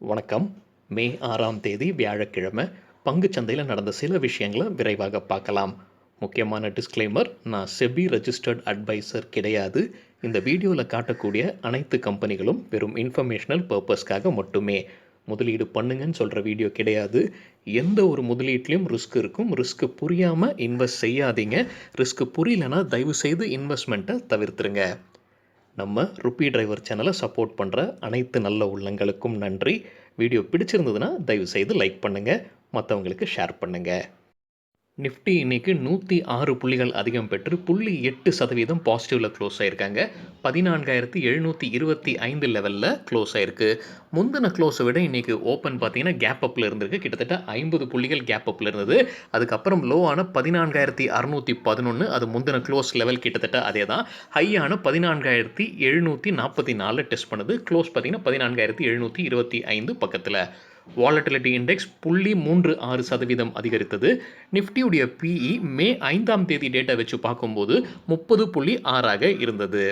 வணக்கம். மே 6ஆம் தேதி வியாழக்கிழமை பங்குச்சந்தையில் நடந்த சில விஷயங்களை விரைவாக பார்க்கலாம். முக்கியமான டிஸ்க்ளைமர், நான் செபி ரெஜிஸ்டர்ட் அட்வைசர் கிடையாது. இந்த வீடியோவில் காட்டக்கூடிய அனைத்து கம்பெனிகளும் வெறும் இன்ஃபர்மேஷனல் பர்பஸ்க்காக மட்டுமே. முதலீடு பண்ணுங்கன்னு சொல்கிற வீடியோ கிடையாது. எந்த ஒரு முதலீட்லையும் ரிஸ்க் இருக்கும். ரிஸ்க் புரியாமல் இன்வெஸ்ட் செய்யாதீங்க. ரிஸ்க் புரியலனா தயவுசெய்து இன்வெஸ்ட்மெண்ட்டை தவிர்த்துருங்க. நம்ம ருப்பி டிரைவர் சேனலை சப்போர்ட் பண்ணுற அனைத்து நல்ல உள்ளங்களுக்கும் நன்றி. வீடியோ பிடிச்சிருந்ததுன்னா தயவுசெய்து லைக் பண்ணுங்கள், மற்றவங்களுக்கு ஷேர் பண்ணுங்கள். நிஃப்டி இன்றைக்கி 106 புள்ளிகள் அதிகம் பெற்று 0.8% பாசிட்டிவில் க்ளோஸ் ஆகிருக்காங்க. 14,725 லெவலில் க்ளோஸ் ஆகிருக்கு. முந்தின க்ளோஸை விட இன்றைக்கி ஓப்பன் பார்த்தீங்கன்னா கேப் அப்பில் இருந்திருக்கு. கிட்டத்தட்ட 50 புள்ளிகள் கேப் அப்பில் இருந்தது. அதுக்கப்புறம் லோவான 14,611, அது முந்தின க்ளோஸ் லெவல் கிட்டத்தட்ட அதே தான். ஹையான 14,744 டெஸ்ட் பண்ணுது. க்ளோஸ் பார்த்தீங்கன்னா 14,725 பக்கத்தில். வாலட்டிலிட்டி இண்டெக்ஸ் 0.36% அதிகரித்தது. நிஃப்டியுடைய பிஇ மே 5ஆம் தேதி டேட்டா வச்சு பார்க்கும்போது 30.6 இருந்தது.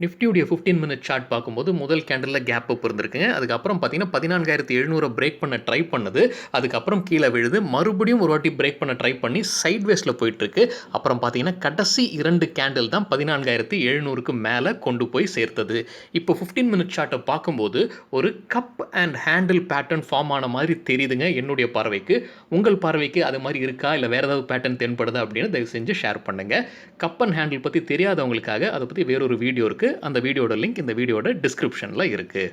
நிஃப்டியுடைய 15 மினிட் சார்ட் பார்க்கும்போது முதல் கேண்டலில் கேப் அப் இருந்திருக்குங்க. அதுக்கப்புறம் பார்த்தீங்கன்னா 14,700 பிரேக் பண்ண ட்ரை பண்ணுது. அதுக்கப்புறம் கீழே விழுது. மறுபடியும் ஒரு வாட்டி பிரேக் பண்ண ட்ரை பண்ணி சைட்வேஸில் போயிட்டுருக்கு. அப்புறம் பார்த்தீங்கன்னா கடைசி 2 கேண்டில் தான் 14,700க்கு மேலே கொண்டு போய் சேர்த்தது. இப்போ 15 மினிட் சார்ட்டை பார்க்கும்போது ஒரு cup and handle pattern form ஆன மாதிரி தெரியுதுங்க என்னுடைய பார்வைக்கு. உங்கள் பார்வைக்கு அது மாதிரி இருக்கா, இல்லை வேறு ஏதாவது பேட்டர்ன் தென்படுதா அப்படின்னு தயவு செஞ்சு ஷேர் பண்ணுங்கள். கப் அண்ட் ஹேண்டில் பற்றி தெரியாதவங்களுக்காக அதை பற்றி வேறொரு வீடியோ இருக்குது. அந்த வீடியோட லிங்க் இந்த வீடியோட டிஸ்கிரிப்ஷனில் இருக்குது.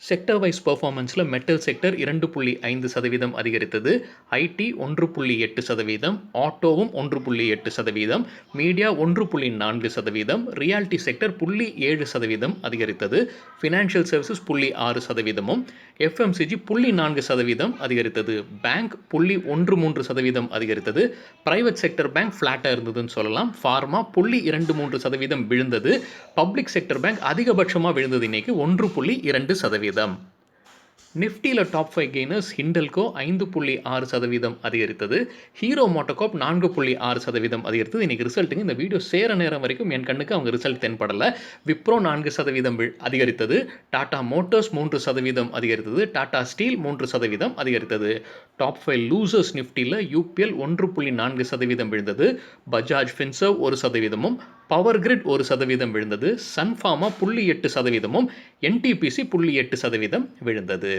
செக்டர் வைஸ் பெர்ஃபார்மன்ஸில் மெட்டல் செக்டர் 2.5% அதிகரித்தது. ஐடி 1.8%, ஆட்டோவும் 1.8%, மீடியா 1.4%, ரியாலிட்டி செக்டர் 0.7% அதிகரித்தது. ஃபினான்ஷியல் சர்வீசஸ் 0.6%, எஃப்எம்சிஜி 0.4% அதிகரித்தது. பேங்க் 0.13% அதிகரித்தது. பிரைவேட் செக்டர் பேங்க் ஃப்ளாட்டாக இருந்ததுன்னு சொல்லலாம். ஃபார்மா 0.23% விழுந்தது. பப்ளிக் செக்டர் பேங்க் அதிகபட்சமாக விழுந்தது இன்னைக்கு 1.2%. நிஃப்டியில் டாப் 5 கெய்னர்ஸ் ஹிண்டல்கோ 5.6% அதிகரித்தது. ஹீரோ மோட்டோகார்ப் 4.6% அதிகரித்தது. இன்றைக்கி ரிசல்ட்டுங்க இந்த வீடியோ சேர நேரம் வரைக்கும் என் கண்ணுக்கு அவங்க ரிசல்ட் தென்படலை. விப்ரோ 4% அதிகரித்தது. டாடா மோட்டார்ஸ் 3% அதிகரித்தது. டாடா ஸ்டீல் 3% அதிகரித்தது. டாப் 5 லூசர்ஸ் நிஃப்டியில் யூபிஎல் 1.4% விழுந்தது. பஜாஜ் ஃபின்சர்வ் 1%, பவர் கிரிட் 1% விழுந்தது. சன்ஃபார்மா 0.8%, என்டிபிசி 0.8% விழுந்தது.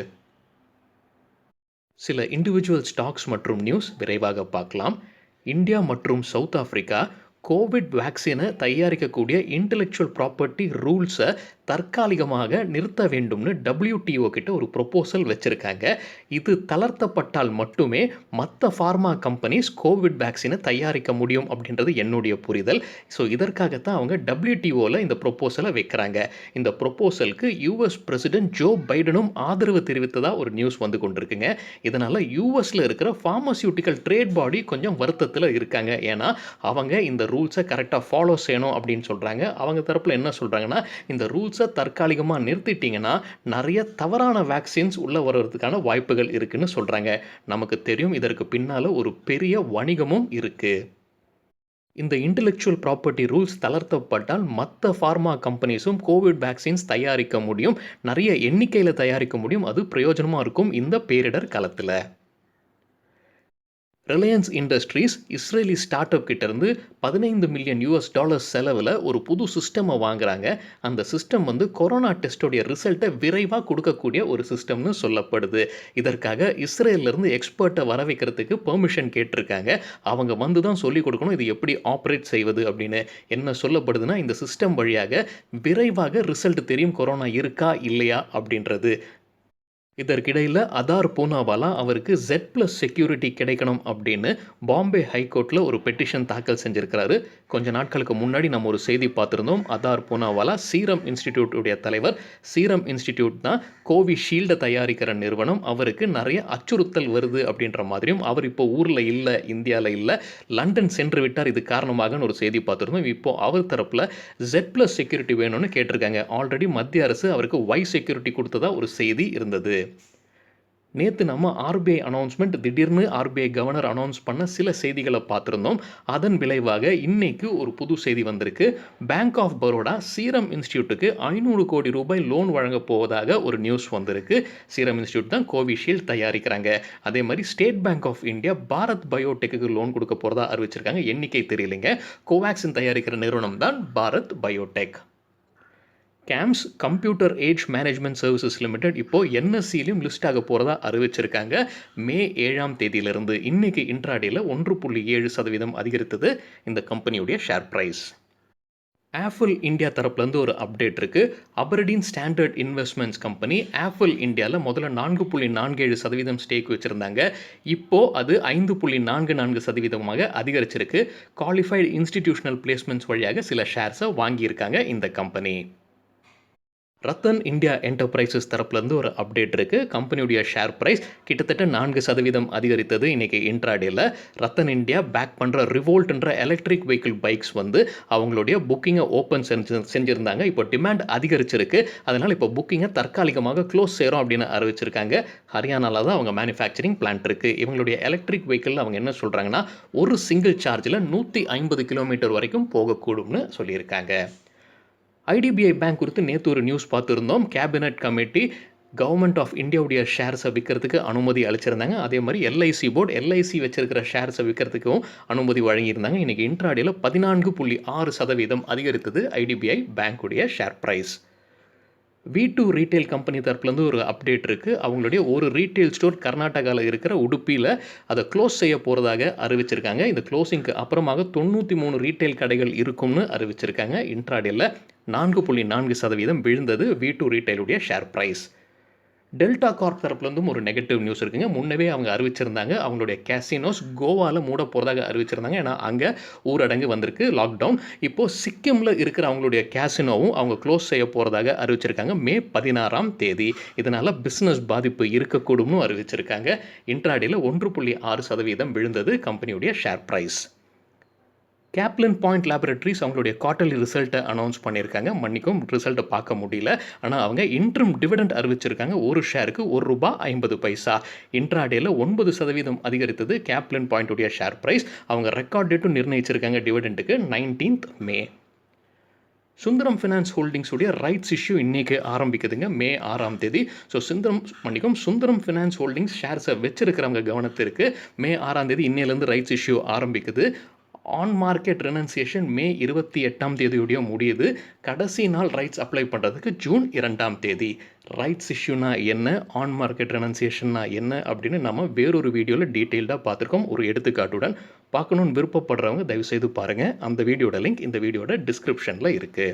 சில இண்டிவிஜுவல் ஸ்டாக்ஸ் மற்றும் நியூஸ் விரைவாக பார்க்கலாம். இந்தியா மற்றும் சவுத் ஆப்பிரிக்கா கோவிட் வேக்சினை தயாரிக்கக்கூடிய இன்டெலெக்சுவல் ப்ராப்பர்ட்டி ரூல்ஸை தற்காலிகமாக நிறுத்த வேண்டும்னு WTO கிட்ட ஒரு ப்ரொப்போசல் வச்சுருக்காங்க. இது தளர்த்தப்பட்டால் மட்டுமே மற்ற ஃபார்மா கம்பெனிஸ் கோவிட் வேக்சினை தயாரிக்க முடியும் அப்படின்றது என்னுடைய புரிதல். ஸோ இதற்காகத்தான் அவங்க WTOவில் இந்த ப்ரொப்போசலை வைக்கிறாங்க. இந்த ப்ரொப்போசலுக்கு US பிரசிடென்ட் ஜோ பைடனும் ஆதரவு தெரிவித்ததாக ஒரு நியூஸ் வந்து கொண்டிருக்குங்க. இதனால் யூஎஸில் இருக்கிற ஃபார்மசியூட்டிக்கல் ட்ரேட் பாடி கொஞ்சம் வருத்தத்தில் இருக்காங்க. ஏன்னா அவங்க இந்த ரூல்ஸை கரெக்டாக ஃபாலோ செய்யணும் அப்படின்னு சொல்கிறாங்க. அவங்க தரப்பில் என்ன சொல்கிறாங்கன்னா, இந்த ரூல்ஸை தற்காலிகமாக நிறுத்திட்டீங்கன்னா நிறைய தவறான வேக்சின்ஸ் உள்ள வர்றதுக்கான வாய்ப்புகள் இருக்குன்னு சொல்கிறாங்க. நமக்கு தெரியும் இதற்கு பின்னால் ஒரு பெரிய வணிகமும் இருக்குது. இந்த இன்டெலெக்சுவல் ப்ராப்பர்ட்டி ரூல்ஸ் தளர்த்தப்பட்டால் மற்ற ஃபார்மா கம்பெனிஸும் கோவிட் வேக்சின்ஸ் தயாரிக்க முடியும், நிறைய எண்ணிக்கையில் தயாரிக்க முடியும். அது பிரயோஜனமாக இருக்கும் இந்த பேரிடர் காலத்தில். Reliance industries Israeli start up கிட்டேருந்து $15 மில்லியன் செலவில் ஒரு புது சிஸ்டமை வாங்குறாங்க. அந்த சிஸ்டம் வந்து கொரோனா டெஸ்ட்டோடைய ரிசல்ட்டை விரைவாக கொடுக்கக்கூடிய ஒரு சிஸ்டம்னு சொல்லப்படுது. இதற்காக இஸ்ரேலிருந்து எக்ஸ்பர்ட்டை வர வைக்கிறதுக்கு பெர்மிஷன் கேட்டிருக்காங்க. அவங்க வந்து தான் சொல்லிக் கொடுக்கணும் இது எப்படி ஆப்ரேட் செய்வது அப்படின்னு. என்ன சொல்லப்படுதுன்னா, இந்த சிஸ்டம் வழியாக விரைவாக ரிசல்ட் தெரியும் கொரோனா இருக்கா இல்லையா அப்படின்றது. இதற்கிடையில் அதார் பூனாவாலா அவருக்கு Z+ செக்யூரிட்டி கிடைக்கணும் அப்படின்னு பாம்பே ஹைகோர்ட்டில் ஒரு பெட்டிஷன் தாக்கல் செஞ்சுருக்கிறாரு. கொஞ்ச நாட்களுக்கு முன்னாடி நம்ம ஒரு செய்தி பார்த்துருந்தோம். அதார் பூனாவாலா சீரம் இன்ஸ்டிடியூட்டுடைய தலைவர். சீரம் இன்ஸ்டிடியூட் தான் கோவிஷீல்டை தயாரிக்கிற நிறுவனம். அவருக்கு நிறைய அச்சுறுத்தல் வருது அப்படின்ற மாதிரியும், அவர் இப்போ ஊரில் இல்லை, இந்தியாவில் இல்லை, லண்டன் சென்று விட்டார், இது காரணமாகன்னு ஒரு செய்தி பார்த்துருந்தோம். இப்போது அவர் தரப்பில் Z+ செக்யூரிட்டி வேணும்னு கேட்டிருக்காங்க. ஆல்ரெடி மத்திய அரசு அவருக்கு Y செக்யூரிட்டி கொடுத்ததா ஒரு செய்தி இருந்தது. நேற்று நம்ம ஆர்பிஐ அனௌன்ஸ்மெண்ட் திடீர்னு ஆர்பிஐ கவர்னர் அனௌன்ஸ் பண்ண சில செய்திகளை பார்த்துருந்தோம். அதன் விளைவாக இன்னைக்கு ஒரு புது செய்தி வந்திருக்கு. பேங்க் ஆஃப் பரோடா சீரம் இன்ஸ்டியூட்டுக்கு 500 கோடி ரூபாய் லோன் வழங்கப் போவதாக ஒரு நியூஸ் வந்திருக்கு. சீரம் இன்ஸ்டியூட் தான் கோவிஷீல்டு தயாரிக்கிறாங்க. அதே மாதிரி ஸ்டேட் பேங்க் ஆஃப் இந்தியா பாரத் பயோடெக்கு லோன் கொடுக்க போகிறதா அறிவிச்சிருக்காங்க. எண்ணிக்கை தெரியலைங்க. கோவேக்சின் தயாரிக்கிற நிறுவனம் தான் பாரத் பயோடெக். கேம்ஸ் கம்ப்யூட்டர் ஏஜ் மேனேஜ்மெண்ட் சர்வீசஸ் லிமிடெட் இப்போ என்எஸ்சிலையும் லிஸ்ட் ஆக போகிறதா அறிவிச்சிருக்காங்க. மே 7ஆம் தேதியிலிருந்து இன்னைக்கு இன்ட்ராடேல 1.7% அதிகரித்தது இந்த கம்பெனியுடைய ஷேர் பிரைஸ். ஆப்பிள் இந்தியா தரப்புலேருந்து ஒரு அப்டேட் இருக்குது. Aberdeen standard investments company apple இந்தியாவில் முதல்ல 4.47% ஸ்டேக் வச்சுருந்தாங்க. இப்போது அது 5.44% அதிகரிச்சிருக்கு. குவாலிஃபைடு இன்ஸ்டிடியூஷனல் பிளேஸ்மெண்ட்ஸ் வழியாக சில ஷேர்ஸை வாங்கியிருக்காங்க இந்த கம்பெனி. ரத்தன் இந்தியா என்டர்பிரைசஸ் தரப்புலேருந்து ஒரு அப்டேட் இருக்குது. கம்பெனியுடைய ஷேர் ப்ரைஸ் கிட்டத்தட்ட 4% அதிகரித்தது இன்றைக்கி இன்ட்ராடேல. ரத்தன் இந்தியா பேக் பண்ணுற ரிவோல்ட்ன்ற எலக்ட்ரிக் வெஹிக்கிள் பைக்ஸ் அவங்களுடைய புக்கிங்கை ஓப்பன் செஞ்சுருந்தாங்க. இப்போ டிமாண்ட் அதிகரிச்சிருக்கு. அதனால் இப்போ புக்கிங்கை தற்காலிகமாக க்ளோஸ் செய்கிறோம் அப்படின்னு அறிவிச்சிருக்காங்க. ஹரியானாவில் தான் அவங்க மேனுஃபேக்சரிங் பிளான்ட் இருக்குது. இவங்களுடைய எலக்ட்ரிக் வெஹிக்கிள் அவங்க என்ன சொல்கிறாங்கன்னா, ஒரு சிங்கிள் சார்ஜில் 150 கிலோமீட்டர் வரைக்கும் போகக்கூடும்னு சொல்லியிருக்காங்க. ஐடிபிஐ பேங்க் குறித்து நேற்று ஒரு நியூஸ் பார்த்துருந்தோம். கேபினட் கமிட்டி கவர்மெண்ட் ஆஃப் இந்தியாவுடைய ஷேர்ஸை விற்கிறதுக்கு அனுமதி அளிச்சிருந்தாங்க. அதே மாதிரி எல்ஐசி போர்டு எல்ஐசி வச்சிருக்கிற ஷேர்ஸை விற்கிறதுக்கும் அனுமதி வழங்கியிருந்தாங்க. இன்றைக்கி இன்ட்ராடேல 14.6% அதிகரித்தது ஐடிபிஐ பேங்க்குடைய share price. V2 retail company தரப்புலேருந்து ஒரு அப்டேட் இருக்குது. அவங்களுடைய ஒரு ரீட்டைல் ஸ்டோர் கர்நாடகாவில் இருக்கிற உடுப்பியில் அதை க்ளோஸ் செய்ய போகிறதாக அறிவிச்சிருக்காங்க. இந்த க்ளோசிங்க்கு அப்புறமாக 93 ரீட்டைல் கடைகள் இருக்கும்னு அறிவிச்சிருக்காங்க. இன்ட்ராடேல 4.4% விழுந்தது V2 ரீட்டைலுடைய ஷேர் ப்ரைஸ். டெல்டா கார்ப் தரப்புலேருந்தும் ஒரு நெகட்டிவ் நியூஸ் இருக்குங்க. முன்னவே அவங்க அறிவிச்சிருந்தாங்க அவங்களுடைய கேசினோஸ் கோவாவில் மூட போகிறதாக அறிவிச்சிருந்தாங்க. ஏன்னா அங்கே ஊரடங்கு வந்திருக்கு, லாக்டவுன். இப்போது சிக்கிமில் இருக்கிற அவங்களுடைய கேசினோவும் அவங்க க்ளோஸ் செய்ய போகிறதாக அறிவிச்சிருக்காங்க மே 16ஆம் தேதி. இதனால் பிஸ்னஸ் பாதிப்பு இருக்கக்கூடும்னு அறிவிச்சிருக்காங்க. இன்ட்ராடேல 1.6% விழுந்தது கம்பெனியுடைய share price. Caplin Point Laboratories அவங்களுடைய குவார்ட்டர்லி ரிசல்ட்டை அனௌன்ஸ் பண்ணியிருக்காங்க. மன்னிக்கும், ரிசல்ட்டை பார்க்க முடியல. ஆனால் அவங்க இன்ட்ரம் டிவிடெண்ட் அறிவிச்சிருக்காங்க. ஒரு ஷேருக்கு ₹1.50. இன்ட்ராடேல 9% அதிகரித்தது கேப்லின் பாயிண்ட்டுடைய ஷேர் ப்ரைஸ். அவங்க ரெக்கார்ட் டேட்டும் நிர்ணயிச்சிருக்காங்க டிவிடெண்ட்டுக்கு 19th மே. சுந்தரம் ஃபினான்ஸ் ஹோல்டிங்ஸுடைய ரைட்ஸ் இஷ்யூ இன்றைக்கி ஆரம்பிக்குதுங்க மே 6ஆம் தேதி. ஸோ சுந்தரம் ஃபினான்ஸ் ஹோல்டிங்ஸ் ஷேர்ஸை வச்சிருக்கிறவங்க கவனத்திற்கு மே 6ஆம் தேதி இன்னையிலேருந்து ரைட்ஸ் இஷ்யூ ஆரம்பிக்குது. ஆன் மார்க்கெட் ரெனன்சியேஷன் மே 28ஆம் தேதியுடைய முடியுது. கடைசி நாள் ரைட்ஸ் அப்ளை பண்ணுறதுக்கு ஜூன் 2ஆம் தேதி. ரைட்ஸ் இஷ்யூனா என்ன, ஆன் மார்க்கெட் ரெனன்சியேஷன்னா என்ன அப்படின்னு நம்ம வேறொரு வீடியோவில் டீட்டெயில்டாக பார்த்துருக்கோம் ஒரு எடுத்துக்காட்டுடன். பார்க்கணுன்னு விருப்பப்படுறவங்க தயவுசெய்து பாருங்கள். அந்த வீடியோட லிங்க் இந்த வீடியோட டிஸ்கிரிப்ஷனில் இருக்குது.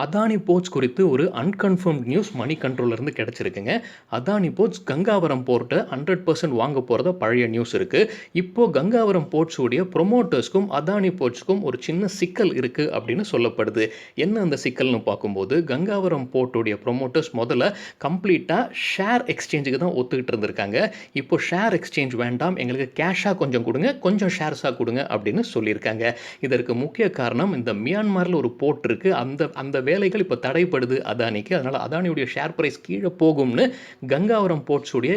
அதானி போர்ட்ஸ் குறித்து ஒரு அன்கன்ஃபர்ம்ட் நியூஸ் மணி கண்ட்ரோல்லேருந்து கிடச்சிருக்குங்க. அதானி போர்ட்ஸ் கங்காவரம் போர்ட்டை 100% வாங்க போகிறத பழைய நியூஸ் இருக்குது. இப்போது கங்காவரம் போர்ட்ஸுடைய ப்ரொமோட்டர்ஸ்க்கும் அதானி போர்ட்ஸ்க்கும் ஒரு சின்ன சிக்கல் இருக்குது அப்படின்னு சொல்லப்படுது. என்ன அந்த சிக்கல்னு பார்க்கும்போது, கங்காவரம் போர்ட்டுடைய ப்ரொமோட்டர்ஸ் முதல்ல கம்ப்ளீட்டாக ஷேர் எக்ஸ்சேஞ்சுக்கு தான் ஒத்துக்கிட்டு இருந்திருக்காங்க. இப்போ ஷேர் எக்ஸ்சேஞ்ச் வேண்டாம், எங்களுக்கு கேஷாக கொஞ்சம் கொடுங்க, கொஞ்சம் ஷேர்ஸாக கொடுங்க அப்படின்னு சொல்லியிருக்காங்க. இதற்கு முக்கிய காரணம், இந்த மியான்மரில் ஒரு போர்ட் இருக்குது. அந்த வேலைகள் இப்போ தடைப்படுது அதானிக்கு. அதனால் அதானியுடைய ஷேர் ப்ரைஸ் கீழே போகும்னு கங்காவரம் போர்ட்ஸுடைய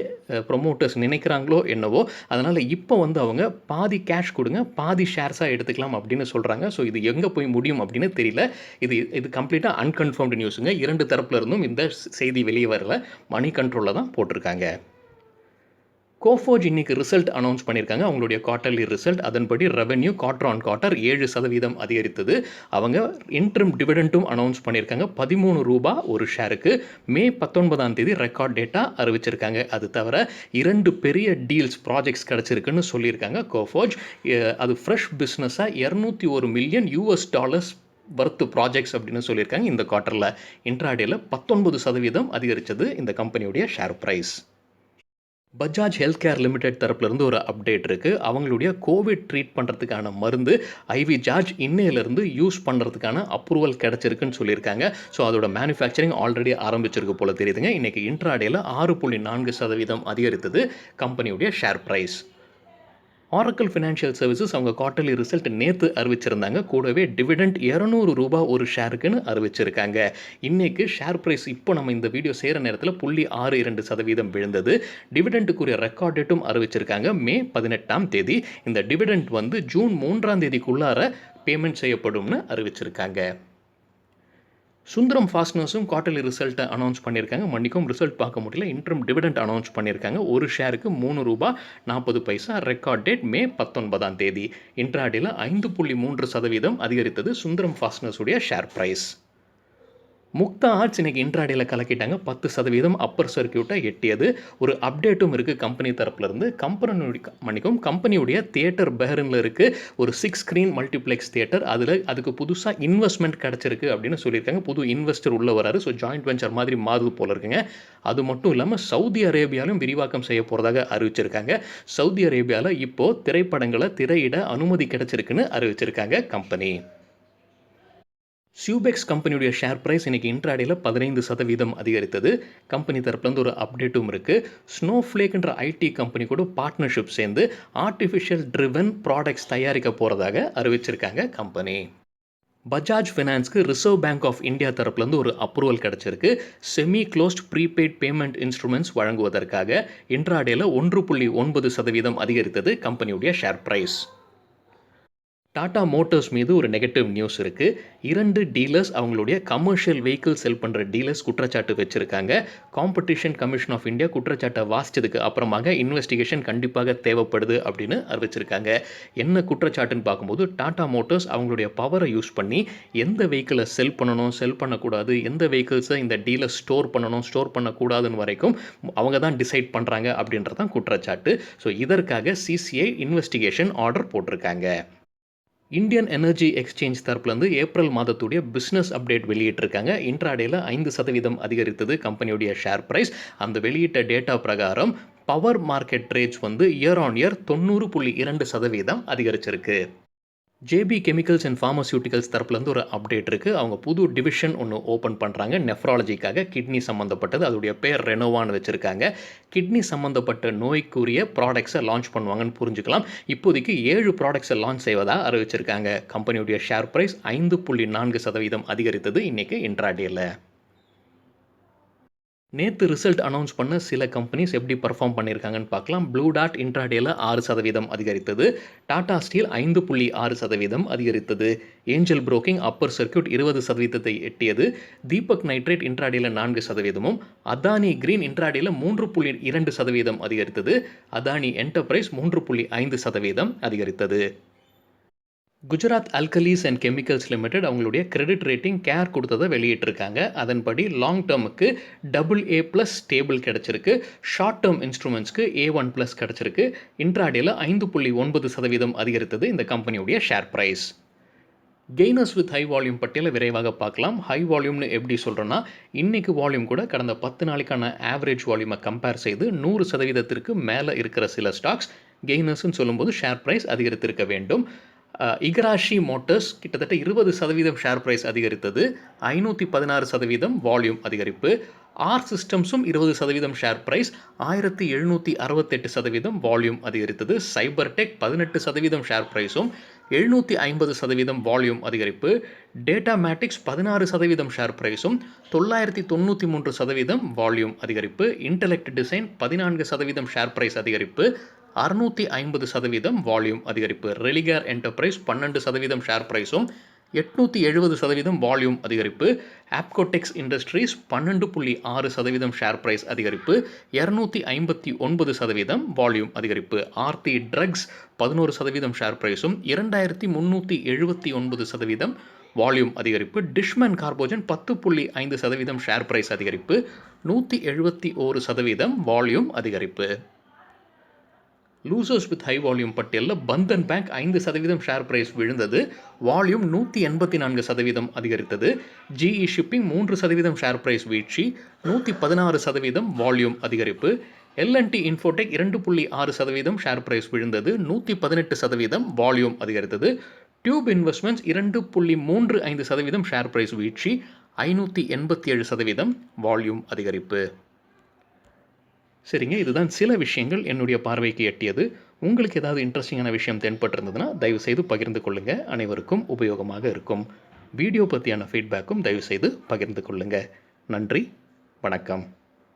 ப்ரொமோட்டர்ஸ் நினைக்கிறாங்களோ என்னவோ. அதனால் இப்போ அவங்க பாதி கேஷ் கொடுங்க, பாதி ஷேர்ஸாக எடுத்துக்கலாம் அப்படின்னு சொல்கிறாங்க. ஸோ இது எங்கே போய் முடியும் அப்படின்னு தெரியல. இது கம்ப்ளீட்டாக அன்கன்ஃபர்ம்டு நியூஸுங்க. 2 தரப்புல இருந்தும் இந்த செய்தி வெளியே வரல. மணி கண்ட்ரோலில் தான் போட்டிருக்காங்க. கோஃபோஜ் இன்னைக்கு ரிசல்ட் அனௌன்ஸ் பண்ணியிருக்காங்க. அவங்களுடைய குவார்ட்டர்லி ரிசல்ட். அதன்படி ரெவென்யூ குவார்ட்டர் ஆன் குவார்ட்டர் 7% அதிகரித்தது. அவங்க இன்ட்ரம் டிவிடெண்ட்டும் அனௌன்ஸ் பண்ணியிருக்காங்க. ₹13 ஒரு ஷேருக்கு. மே 19ஆம் தேதி ரெக்கார்ட் டேட்டா அறிவிச்சிருக்காங்க. அது தவிர 2 பெரிய டீல்ஸ் ப்ராஜெக்ட்ஸ் கிடச்சிருக்குன்னு சொல்லியிருக்காங்க கோஃபோஜ். அது ஃப்ரெஷ் பிஸ்னஸாக $201 மில்லியன் வர்த்து ப்ராஜெக்ட்ஸ் அப்படின்னு சொல்லியிருக்காங்க. இந்த குவார்ட்டரில் இன்ட்ராடேல 19% அதிகரித்தது இந்த கம்பெனியுடைய share price. Bajaj health care limited தரப்புலேருந்து ஒரு அப்டேட் இருக்குது. அவங்களுடைய கோவிட் ட்ரீட் பண்ணுறதுக்கான மருந்து ஐவி ஜார்ஜ் இன்னையிலேருந்து யூஸ் பண்ணுறதுக்கான அப்ரூவல் கிடச்சிருக்குன்னு சொல்லியிருக்காங்க. ஸோ அதோட மேனுஃபேக்சரிங் ஆல்ரெடி ஆரம்பிச்சிருக்கு போல தெரியுதுங்க. இன்றைக்கி இன்ட்ராடேல 6.4% அதிகரித்தது கம்பெனியுடைய share price. Oracle Financial Services அவங்க குவார்ட்டர்லி ரிசல்ட் நேற்று அறிவிச்சிருந்தாங்க. கூடவே டிவிடெண்ட் ₹200 ஒரு ஷேருக்குன்னு அறிவிச்சிருக்காங்க. இன்னைக்கு ஷேர் பிரைஸ் இப்போ நம்ம இந்த வீடியோ செய்கிற நேரத்தில் 0.62% விழுந்தது. டிவிடெண்ட்டுக்குரிய ரெக்கார்ட் டேட்டும் அறிவிச்சிருக்காங்க. மே 18ஆம் தேதி. இந்த டிவிடெண்ட் வந்து ஜூன் 3ஆம் தேதிக்குள்ளார பேமெண்ட் செய்யப்படும்னு அறிவிச்சிருக்காங்க. சுந்தரம் ஃபாஸ்ட்னர்ஸும் குவார்ட்டர்லி ரிசல்ட்டை அனௌன்ஸ் பண்ணியிருக்காங்க. ரிசல்ட் பார்க்க முடியல. இன்ட்ரம் டிவிடெண்ட் அனௌன்ஸ் பண்ணியிருக்காங்க. ஒரு ஷேருக்கு ₹3.40. ரெக்கார்ட் டேட் மே 19ஆம் தேதி. இன்ட்ராடேல 5.3% அதிகரித்தது சுந்தரம் ஃபாஸ்ட்னர்ஸுடைய ஷேர் பிரைஸ். முக்தா ஆர்ட்ஸ் இன்னைக்கு இன்ட்ராடேல கலக்கிட்டாங்க. 10% அப்பர் சர்க்கியூட்டை எட்டியது. ஒரு அப்டேட்டும் இருக்குது கம்பெனி தரப்புலேருந்து. கம்பெனியுடைய தியேட்டர் பெஹரினில் இருக்குது ஒரு 6 ஸ்க்ரீன் மல்டிப்ளெக்ஸ் தியேட்டர். அதுக்கு புதுசாக இன்வெஸ்ட்மெண்ட் கிடச்சிருக்கு அப்படின்னு சொல்லியிருக்காங்க. புது இன்வெஸ்டர் உள்ள வராரு. ஸோ ஜாயிண்ட் வெஞ்சர் மாதிரி மாறுது போல இருக்குங்க. அது மட்டும் இல்லாமல் சவுதி அரேபியாவிலும் விரிவாக்கம் செய்ய போகிறதாக அறிவிச்சிருக்காங்க. சவுதி அரேபியாவில் இப்போது திரைப்படங்களை திரையிட அனுமதி கிடைச்சிருக்குன்னு அறிவிச்சிருக்காங்க கம்பெனி. சியூபெக்ஸ் கம்பெனியுடைய ஷேர் பிரைஸ் இன்னைக்கு இன்ட்ராடேல 15% அதிகரித்தது. கம்பெனி தரப்புலேருந்து ஒரு அப்டேட்டும் இருக்குது. ஸ்னோஃப்ளேக்ன்ற ஐடி கம்பெனி கூட பார்ட்னர்ஷிப் சேர்ந்து ஆர்டிஃபிஷியல் ட்ரிவன் ப்ராடக்ட்ஸ் தயாரிக்க போகிறதாக அறிவிச்சிருக்காங்க கம்பெனி. பஜாஜ் ஃபினான்ஸ்க்கு ரிசர்வ் பேங்க் ஆஃப் இந்தியா தரப்புலேருந்து ஒரு அப்ரூவல் கிடச்சிருக்கு. Semi closed prepaid payment instruments வழங்குவதற்காக. இன்ட்ராடேல 1.9% அதிகரித்தது கம்பெனியுடைய ஷேர் பிரைஸ். டாடா மோட்டார்ஸ் மீது ஒரு நெகட்டிவ் நியூஸ் இருக்குது. 2 டீலர்ஸ் அவங்களுடைய கமர்ஷியல் வெஹிக்கிள் செல் பண்ணுற டீலர்ஸ் குற்றச்சாட்டு வச்சுருக்காங்க. காம்படிஷன் கமிஷன் ஆஃப் இந்தியா குற்றச்சாட்டை வாசித்ததுக்கு அப்புறமாக இன்வெஸ்டிகேஷன் கண்டிப்பாக தேவைப்படுது அப்படின்னு அறிவிச்சிருக்காங்க. என்ன குற்றச்சாட்டுன்னு பார்க்கும்போது டாடா மோட்டார்ஸ் அவங்களுடைய பவரை யூஸ் பண்ணி எந்த வெஹிக்கிளை செல் பண்ணணும், செல் பண்ணக்கூடாது, எந்த வெஹிக்கிள்ஸை இந்த டீலர் ஸ்டோர் பண்ணணும், ஸ்டோர் பண்ணக்கூடாதுன்னு வரைக்கும் அவங்க தான் டிசைட் பண்ணுறாங்க அப்படின்றதான் குற்றச்சாட்டு. ஸோ இதற்காக சிசிஐ இன்வெஸ்டிகேஷன் ஆர்டர் போட்டிருக்காங்க. இந்தியன் எனர்ஜி எக்ஸ்சேஞ்ச் தரப்புலேருந்து ஏப்ரல் மாதத்துடைய பிஸ்னஸ் அப்டேட் வெளியிட்டிருக்காங்க. இன்ட்ராடேல 5% அதிகரித்தது கம்பெனியுடைய ஷேர் பிரைஸ். அந்த வெளியிட்ட டேட்டா பிரகாரம் பவர் மார்க்கெட் ட்ரேட்ஸ் வந்து இயர் ஆன் இயர் 90.2% அதிகரிச்சிருக்கு. ஜேபி கெமிக்கல்ஸ் அண்ட் ஃபார்மசியூட்டிக்கல்ஸ் தரப்புலேருந்து ஒரு அப்டேட் இருக்குது. அவங்க புது டிவிஷன் ஒன்று ஓப்பன் பண்ணுறாங்க நெஃப்ராலஜிக்காக. கிட்னி சம்மந்தப்பட்டது. அதோடைய பேர் ரெனோவான்னு வச்சுருக்காங்க. கிட்னி சம்மந்தப்பட்ட நோய்க்குரிய ப்ராடக்ட்ஸை லான்ச் பண்ணுவாங்கன்னு புரிஞ்சுக்கலாம். இப்போதைக்கு 7 ப்ராடக்ட்ஸை லான்ச் செய்வதாக அறிவிச்சிருக்காங்க. கம்பெனியுடைய ஷேர் பிரைஸ் 5.4% அதிகரித்தது இன்றைக்கி இன்ட்ராடேல. நேற்று ரிசல்ட் அனௌன்ஸ் பண்ண சில கம்பெனிஸ் எப்படி பர்ஃபார்ம் பண்ணியிருக்காங்கன்னு பார்க்கலாம். ப்ளூ டாட் இன்ட்ராடேல 6% அதிகரித்தது. டாடா ஸ்டீல் 5.6% அதிகரித்தது. ஏஞ்சல் புரோக்கிங் அப்பர் சர்க்கியூட் 20% எட்டியது. தீபக் நைட்ரேட் இன்ட்ராடேல 4%, அதானி கிரீன் இன்ட்ராடேல 3.2% அதிகரித்தது. அதானி என்டர்பிரைஸ் 3.5% அதிகரித்தது. Gujarat Alkalies and Chemicals Limited அவங்களுடைய கிரெடிட் ரேட்டிங் கேர் கொடுத்ததை வெளியிட்டிருக்காங்க. அதன்படி லாங் டேர்முக்கு AA+ ஸ்டேபிள் கிடச்சிருக்கு. ஷார்ட் டேர்ம் இன்ஸ்ட்ருமெண்ட்ஸ்க்கு A1+ கிடச்சிருக்கு. இன்ட்ராடேல 5.9% அதிகரித்தது இந்த கம்பெனியுடைய share price. Gainers with high volume பட்டியலை விரைவாக பார்க்கலாம். ஹை வால்யூம்னு எப்படி சொல்கிறோன்னா இன்றைக்கு வால்யூம் கூட கடந்த 10 நாளைக்கான ஆவரேஜ் வால்யூமை கம்பேர் செய்து 100%க்கு மேலே இருக்கிற சில ஸ்டாக்ஸ் கெய்னர்ஸ்ன்னு சொல்லும்போது ஷேர் பிரைஸ் அதிகரித்திருக்க வேண்டும். இகராஷி மோட்டர்ஸ் கிட்டத்தட்ட 20% ஷேர் பிரைஸ் அதிகரித்தது. 516% வால்யூம் அதிகரிப்பு. ஆர் சிஸ்டம்ஸும் 20% ஷேர் பிரைஸ் 1768% வால்யூம் அதிகரித்தது. சைபர் டெக் 18% ஷேர் பிரைஸும் 750% வால்யூம் அதிகரிப்பு. டேட்டா மேட்டிக்ஸ் 16% ஷேர் பிரைஸும் 993% வால்யூம் அதிகரிப்பு. இன்டெலெக்ட் டிசைன் 14% ஷேர் பிரைஸ் அதிகரிப்பு. 650% வால்யூம் அதிகரிப்பு. ரெலிகார் என்டர்பிரைஸ் 12% ஷேர் பிரைஸும் 870% வால்யூம் அதிகரிப்பு. ஆப்கோடெக்ஸ் இண்டஸ்ட்ரீஸ் 12.6% ஷேர் பிரைஸ் அதிகரிப்பு. 259% வால்யூம் அதிகரிப்பு. ஆர்த்தி ட்ரக்ஸ் 11% ஷேர் பிரைஸும் 2379% வால்யூம் அதிகரிப்பு. டிஷ்மேன் கார்போஜன் 10.5% ஷேர் பிரைஸ் அதிகரிப்பு. 171% வால்யூம் அதிகரிப்பு. லூசர்ஸ் வித் ஹை வால்யூம் பட்டியலில் பந்தன் பேங்க் 5% ஷேர் பிரைஸ் விழுந்தது. வால்யூம் 184% அதிகரித்தது. ஜிஇ ஷிப்பிங் 3% ஷேர் பிரைஸ் வீழ்ச்சி. 116% வால்யூம் அதிகரிப்பு. எல்என்டி இன்ஃபோடெக் 2.6% ஷேர் பிரைஸ் விழுந்தது. 118% வால்யூம் அதிகரித்தது. டியூப் இன்வெஸ்ட்மெண்ட்ஸ் 2.35% ஷேர் பிரைஸ் வீழ்ச்சி. 587% வால்யூம் அதிகரிப்பு. சரிங்க, இதுதான் சில விஷயங்கள் என்னுடைய பார்வைக்கு எட்டியது. உங்களுக்கு ஏதாவது இன்ட்ரெஸ்டிங்கான விஷயம் தென்பட்டிருந்ததுன்னா தயவுசெய்து பகிர்ந்து கொள்ளுங்கள். அனைவருக்கும் உபயோகமாக இருக்கும். வீடியோ பற்றியான ஃபீட்பேக்கும் தயவுசெய்து பகிர்ந்து கொள்ளுங்கள். நன்றி, வணக்கம்.